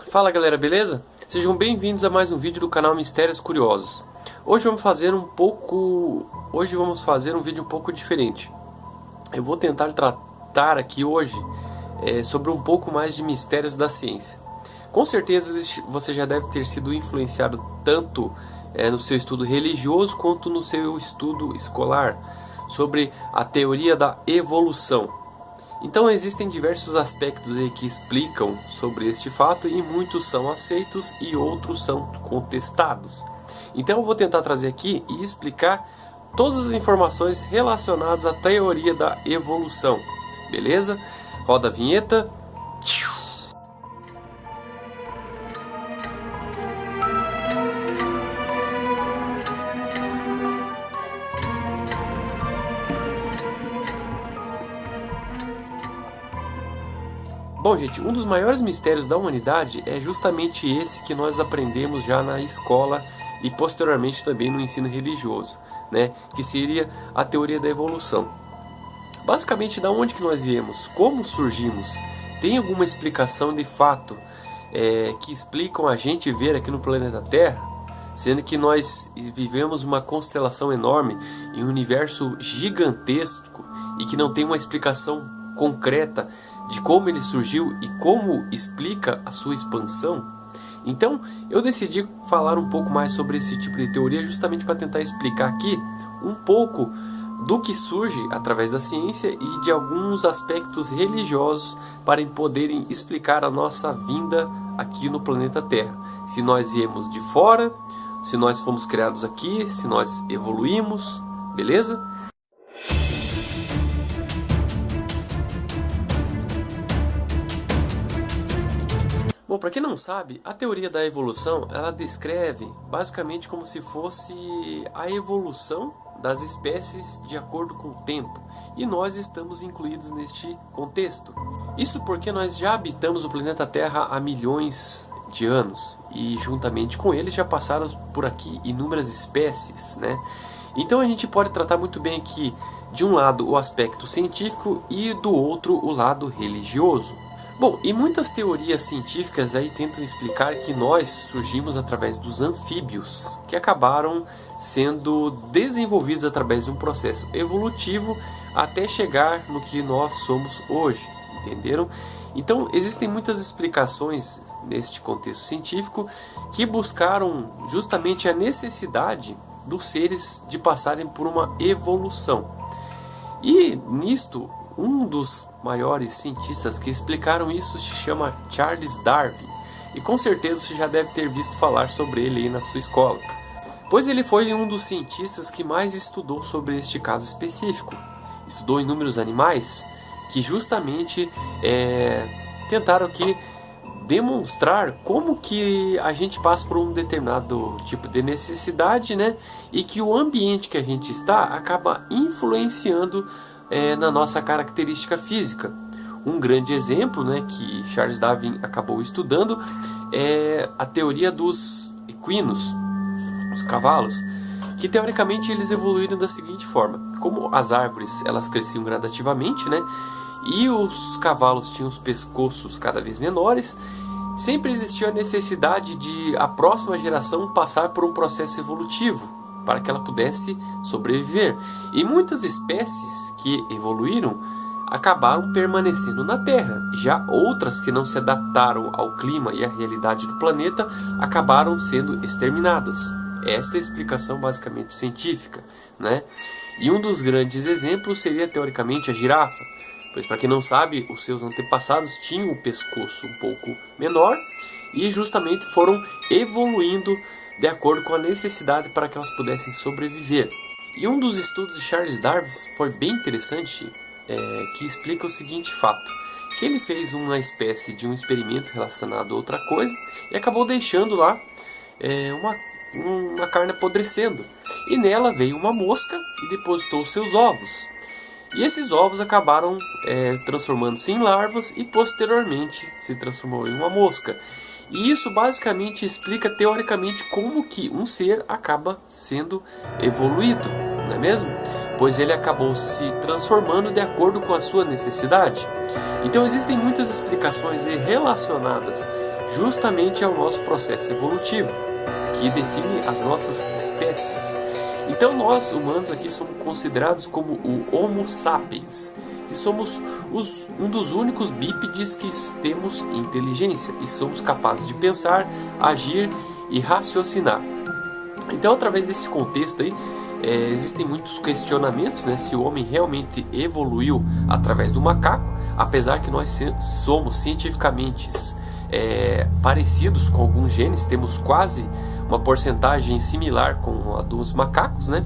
Fala galera, beleza? Sejam bem-vindos a mais um vídeo do canal Mistérios Curiosos. Hoje vamos fazer um vídeo um pouco diferente. Eu vou tentar tratar aqui hoje sobre um pouco mais de mistérios da ciência. Com certeza você já deve ter sido influenciado tanto no seu estudo religioso quanto no seu estudo escolar sobre a teoria da evolução. Então existem diversos aspectos aí que explicam sobre este fato e muitos são aceitos e outros são contestados. Então eu vou tentar trazer aqui e explicar todas as informações relacionadas à teoria da evolução. Beleza? Roda a vinheta. Bom, gente, um dos maiores mistérios da humanidade é justamente esse que nós aprendemos já na escola e posteriormente também no ensino religioso, né? Que seria a teoria da evolução. Basicamente, da onde que nós viemos, como surgimos, tem alguma explicação de fato que explicam a gente ver aqui no planeta Terra, sendo que nós vivemos uma constelação enorme em um universo gigantesco e que não tem uma explicação concreta de como ele surgiu e como explica a sua expansão. Então eu decidi falar um pouco mais sobre esse tipo de teoria justamente para tentar explicar aqui um pouco do que surge através da ciência e de alguns aspectos religiosos para poderem explicar a nossa vinda aqui no planeta Terra. Se nós viemos de fora, se nós fomos criados aqui, se nós evoluímos, beleza? Bom, para quem não sabe, a teoria da evolução, ela descreve basicamente como se fosse a evolução das espécies de acordo com o tempo, e nós estamos incluídos neste contexto. Isso porque nós já habitamos o planeta Terra há milhões de anos, e juntamente com ele já passaram por aqui inúmeras espécies, né? Então a gente pode tratar muito bem aqui, de um lado, o aspecto científico e do outro, o lado religioso. Bom, e muitas teorias científicas aí tentam explicar que nós surgimos através dos anfíbios, que acabaram sendo desenvolvidos através de um processo evolutivo até chegar no que nós somos hoje, entenderam? Então, existem muitas explicações neste contexto científico que buscaram justamente a necessidade dos seres de passarem por uma evolução. E nisto, um dos maiores cientistas que explicaram isso se chama Charles Darwin, e com certeza você já deve ter visto falar sobre ele aí na sua escola, pois ele foi um dos cientistas que mais estudou sobre este caso específico. Estudou inúmeros animais que justamente tentaram aqui demonstrar como que a gente passa por um determinado tipo de necessidade, né? E que o ambiente que a gente está acaba influenciando na nossa característica física. Um grande exemplo, né, que Charles Darwin acabou estudando é a teoria dos equinos, os cavalos, que teoricamente eles evoluíram da seguinte forma: como as árvores elas cresciam gradativamente, né, e os cavalos tinham os pescoços cada vez menores, sempre existiu a necessidade de a próxima geração passar por um processo evolutivo para que ela pudesse sobreviver. E muitas espécies que evoluíram acabaram permanecendo na Terra. Já outras que não se adaptaram ao clima e à realidade do planeta acabaram sendo exterminadas. Esta é a explicação basicamente científica, né? E um dos grandes exemplos seria teoricamente a girafa, pois para quem não sabe, os seus antepassados tinham o pescoço um pouco menor e justamente foram evoluindo de acordo com a necessidade para que elas pudessem sobreviver. E um dos estudos de Charles Darwin foi bem interessante, que explica o seguinte fato: que ele fez uma espécie de um experimento relacionado a outra coisa e acabou deixando lá uma carne apodrecendo, e nela veio uma mosca e depositou seus ovos. E esses ovos acabaram transformando-se em larvas e posteriormente se transformou em uma mosca. E isso basicamente explica teoricamente como que um ser acaba sendo evoluído, não é mesmo? Pois ele acabou se transformando de acordo com a sua necessidade. Então existem muitas explicações relacionadas justamente ao nosso processo evolutivo, que define as nossas espécies. Então nós, humanos, aqui somos considerados como o Homo sapiens, que somos um dos únicos bípedes que temos inteligência e somos capazes de pensar, agir e raciocinar. Então, através desse contexto aí, existem muitos questionamentos, né, se o homem realmente evoluiu através do macaco, apesar que nós somos cientificamente parecidos com alguns genes, temos quase uma porcentagem similar com a dos macacos, né?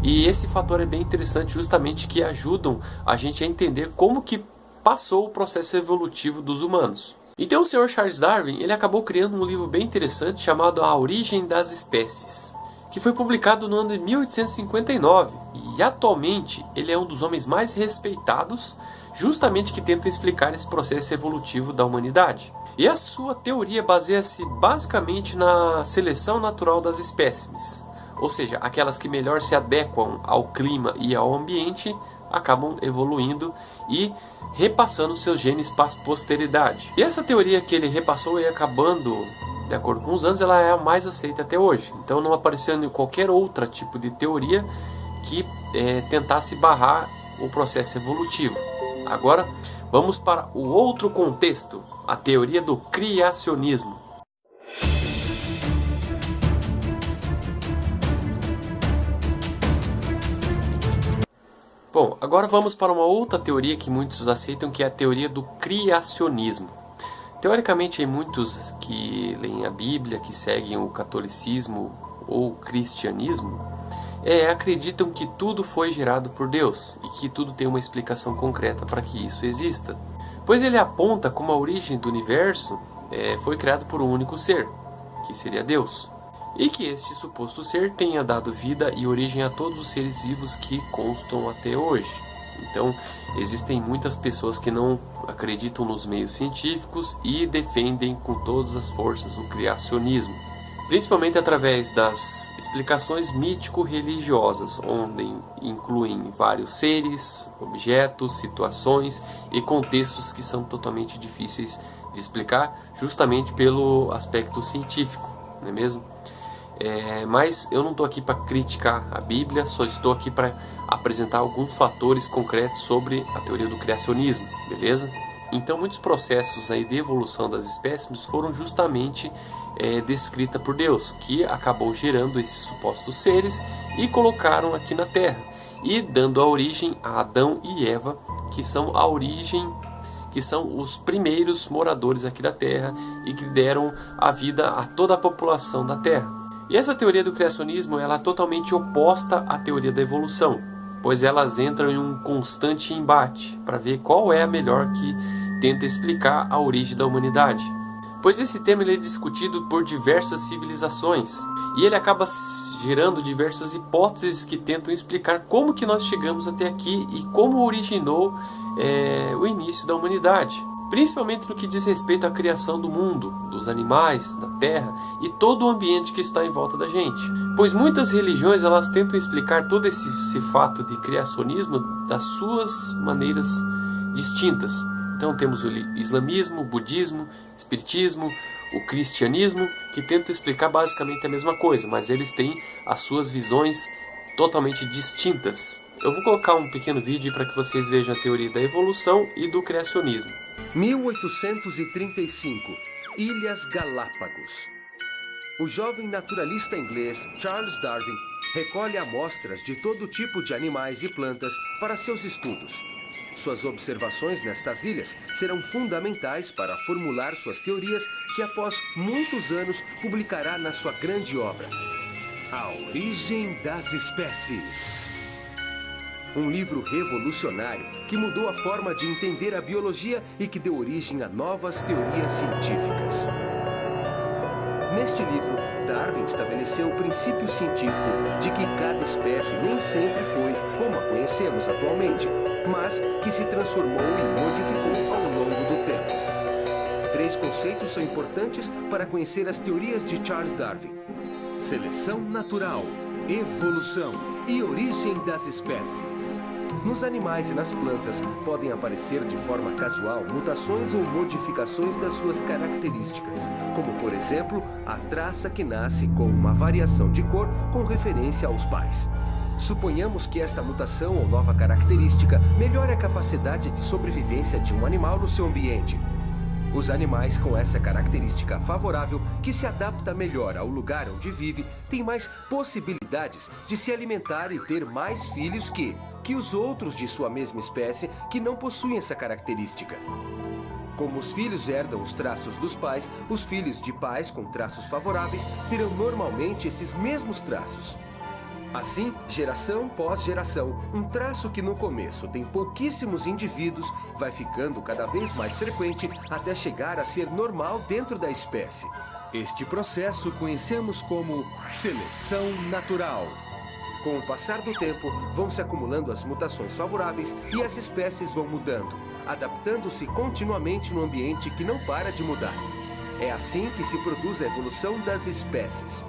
E esse fator é bem interessante, justamente que ajudam a gente a entender como que passou o processo evolutivo dos humanos. Então o Sr. Charles Darwin, ele acabou criando um livro bem interessante chamado A Origem das Espécies, que foi publicado no ano de 1859, e atualmente ele é um dos homens mais respeitados, justamente que tenta explicar esse processo evolutivo da humanidade. E a sua teoria baseia-se basicamente na seleção natural das espécimes, ou seja, aquelas que melhor se adequam ao clima e ao ambiente acabam evoluindo e repassando seus genes para a posteridade. E essa teoria que ele repassou e acabando, de acordo com os anos, ela é a mais aceita até hoje. Então não apareceu em qualquer outro tipo de teoria que tentasse barrar o processo evolutivo. Agora vamos para o outro contexto, a teoria do criacionismo. Bom, agora vamos para uma outra teoria que muitos aceitam, que é a teoria do criacionismo. Teoricamente, muitos que leem a Bíblia, que seguem o catolicismo ou o cristianismo, acreditam que tudo foi gerado por Deus e que tudo tem uma explicação concreta para que isso exista. Pois ele aponta como a origem do universo foi criado por um único ser, que seria Deus. E que este suposto ser tenha dado vida e origem a todos os seres vivos que constam até hoje. Então, existem muitas pessoas que não acreditam nos meios científicos e defendem com todas as forças o criacionismo, principalmente através das explicações mítico-religiosas, onde incluem vários seres, objetos, situações e contextos que são totalmente difíceis de explicar, justamente pelo aspecto científico, não é mesmo? Mas eu não estou aqui para criticar a Bíblia, só estou aqui para apresentar alguns fatores concretos sobre a teoria do criacionismo, beleza? Então muitos processos aí de evolução das espécies foram justamente descritos por Deus, que acabou gerando esses supostos seres e colocaram aqui na Terra, e dando a origem a Adão e Eva, que são os primeiros moradores aqui da Terra e que deram a vida a toda a população da Terra. E essa teoria do criacionismo ela é totalmente oposta à teoria da evolução, pois elas entram em um constante embate para ver qual é a melhor que tenta explicar a origem da humanidade. Pois esse tema ele é discutido por diversas civilizações e ele acaba gerando diversas hipóteses que tentam explicar como que nós chegamos até aqui e como originou o início da humanidade. Principalmente no que diz respeito à criação do mundo, dos animais, da terra e todo o ambiente que está em volta da gente. Pois muitas religiões elas tentam explicar todo esse fato de criacionismo das suas maneiras distintas. Então temos o islamismo, o budismo, o espiritismo, o cristianismo, que tentam explicar basicamente a mesma coisa, mas eles têm as suas visões totalmente distintas. Eu vou colocar um pequeno vídeo para que vocês vejam a teoria da evolução e do criacionismo. 1835, Ilhas Galápagos. O jovem naturalista inglês Charles Darwin recolhe amostras de todo tipo de animais e plantas para seus estudos. Suas observações nestas ilhas serão fundamentais para formular suas teorias que após muitos anos publicará na sua grande obra, A Origem das Espécies. Um livro revolucionário que mudou a forma de entender a biologia e que deu origem a novas teorias científicas. Neste livro, Darwin estabeleceu o princípio científico de que cada espécie nem sempre foi como a conhecemos atualmente, mas que se transformou e modificou ao longo do tempo. 3 conceitos são importantes para conhecer as teorias de Charles Darwin: seleção natural, evolução e origem das espécies. Nos animais e nas plantas podem aparecer de forma casual mutações ou modificações das suas características, como por exemplo, a traça que nasce com uma variação de cor com referência aos pais. Suponhamos que esta mutação ou nova característica melhore a capacidade de sobrevivência de um animal no seu ambiente. Os animais com essa característica favorável, que se adapta melhor ao lugar onde vive, têm mais possibilidades de se alimentar e ter mais filhos que os outros de sua mesma espécie que não possuem essa característica. Como os filhos herdam os traços dos pais, os filhos de pais com traços favoráveis terão normalmente esses mesmos traços. Assim, geração pós geração, um traço que no começo tem pouquíssimos indivíduos vai ficando cada vez mais frequente até chegar a ser normal dentro da espécie. Este processo conhecemos como seleção natural. Com o passar do tempo, vão se acumulando as mutações favoráveis e as espécies vão mudando, adaptando-se continuamente no ambiente que não para de mudar. É assim que se produz a evolução das espécies.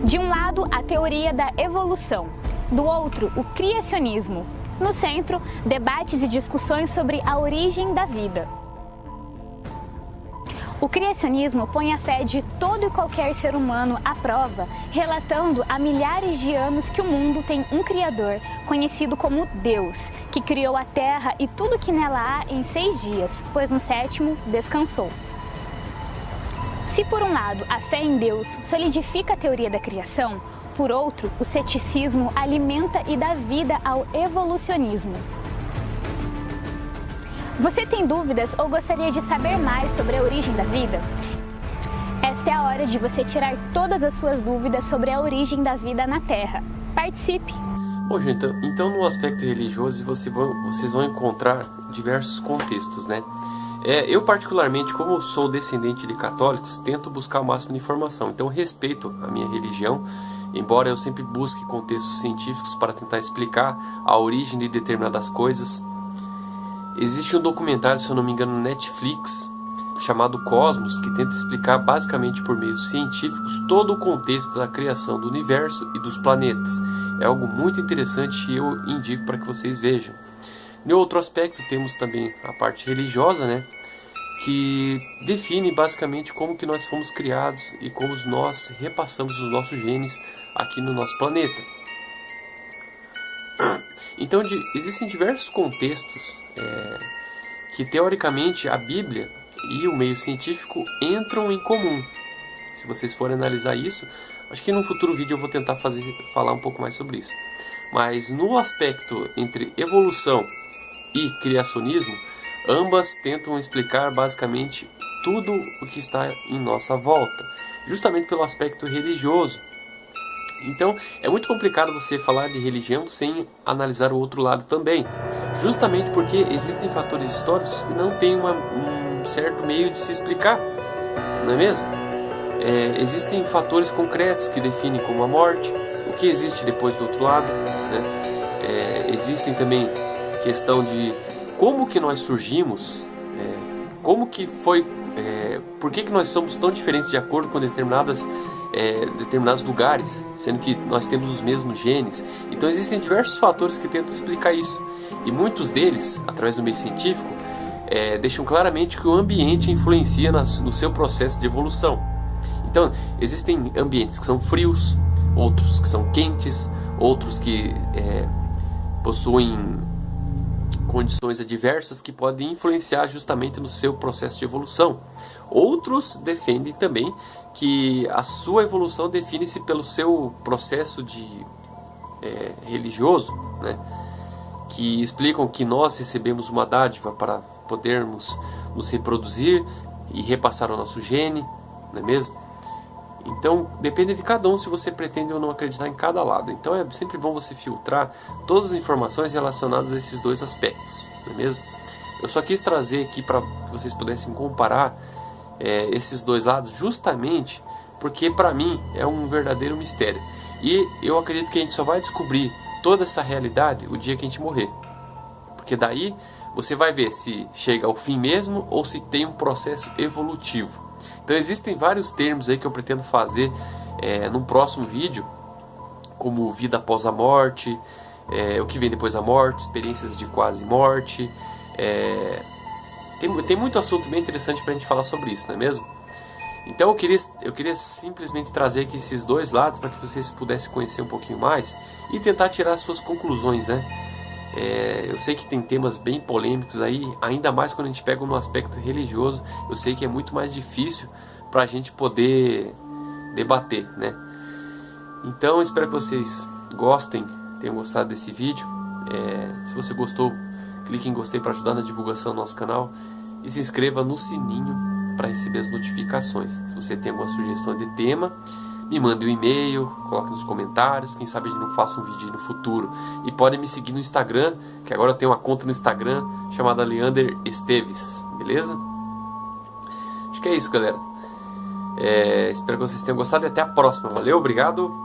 De um lado, a teoria da evolução, do outro, o criacionismo. No centro, debates e discussões sobre a origem da vida. O criacionismo põe a fé de todo e qualquer ser humano à prova, relatando há milhares de anos que o mundo tem um Criador, conhecido como Deus, que criou a Terra e tudo que nela há em 6 dias, pois no 7º descansou. Se por um lado a fé em Deus solidifica a teoria da criação, por outro, o ceticismo alimenta e dá vida ao evolucionismo. Você tem dúvidas ou gostaria de saber mais sobre a origem da vida? Esta é a hora de você tirar todas as suas dúvidas sobre a origem da vida na Terra. Participe! Bom, gente, então no aspecto religioso vocês vão encontrar diversos contextos, né? Eu particularmente, como sou descendente de católicos, tento buscar o máximo de informação. Então respeito a minha religião, embora eu sempre busque contextos científicos para tentar explicar a origem de determinadas coisas. Existe um documentário, se eu não me engano, no Netflix, chamado Cosmos, que tenta explicar basicamente por meios científicos todo o contexto da criação do universo e dos planetas. É algo muito interessante e eu indico para que vocês vejam. Em outro aspecto, temos também a parte religiosa, né, que define basicamente como que nós fomos criados e como nós repassamos os nossos genes aqui no nosso planeta. Então, existem diversos contextos que, teoricamente, a Bíblia e o meio científico entram em comum. Se vocês forem analisar isso, acho que num futuro vídeo eu vou tentar falar um pouco mais sobre isso. Mas no aspecto entre evolução e criacionismo, ambas tentam explicar basicamente tudo o que está em nossa volta, justamente pelo aspecto religioso. Então é muito complicado você falar de religião sem analisar o outro lado também, justamente porque existem fatores históricos que não têm um certo meio de se explicar, não é mesmo? Existem fatores concretos que definem como a morte, o que existe depois do outro lado, né? Existem também questão de como que nós surgimos, como que foi, por que nós somos tão diferentes de acordo com determinados lugares, sendo que nós temos os mesmos genes. Então existem diversos fatores que tentam explicar isso, e muitos deles, através do meio científico, deixam claramente que o ambiente influencia no seu processo de evolução. Então existem ambientes que são frios, outros que são quentes, outros que possuem condições adversas que podem influenciar justamente no seu processo de evolução. Outros defendem também que a sua evolução define-se pelo seu processo religioso, né? Que explicam que nós recebemos uma dádiva para podermos nos reproduzir e repassar o nosso gene, não é mesmo? Então depende de cada um se você pretende ou não acreditar em cada lado. Então é sempre bom você filtrar todas as informações relacionadas a esses dois aspectos, não é mesmo? Eu só quis trazer aqui para que vocês pudessem comparar esses dois lados, justamente porque para mim é um verdadeiro mistério. E eu acredito que a gente só vai descobrir toda essa realidade o dia que a gente morrer. Porque daí você vai ver se chega ao fim mesmo ou se tem um processo evolutivo. Então existem vários termos aí que eu pretendo fazer num próximo vídeo, como vida após a morte, o que vem depois da morte, experiências de quase morte. Tem muito assunto bem interessante para a gente falar sobre isso, não é mesmo? Então eu queria simplesmente trazer aqui esses dois lados para que vocês pudessem conhecer um pouquinho mais e tentar tirar as suas conclusões, né? Eu sei que tem temas bem polêmicos aí, ainda mais quando a gente pega no aspecto religioso. Eu sei que é muito mais difícil para a gente poder debater, né? Então espero que vocês gostem, tenham gostado desse vídeo. Se você gostou, clique em gostei para ajudar na divulgação do nosso canal e se inscreva no sininho para receber as notificações. Se você tem alguma sugestão de tema, me mande um e-mail, coloque nos comentários, quem sabe a gente não faça um vídeo no futuro. E pode me seguir no Instagram, que agora eu tenho uma conta no Instagram chamada Leander Esteves, beleza? Acho que é isso, galera. Espero que vocês tenham gostado e até a próxima. Valeu, obrigado!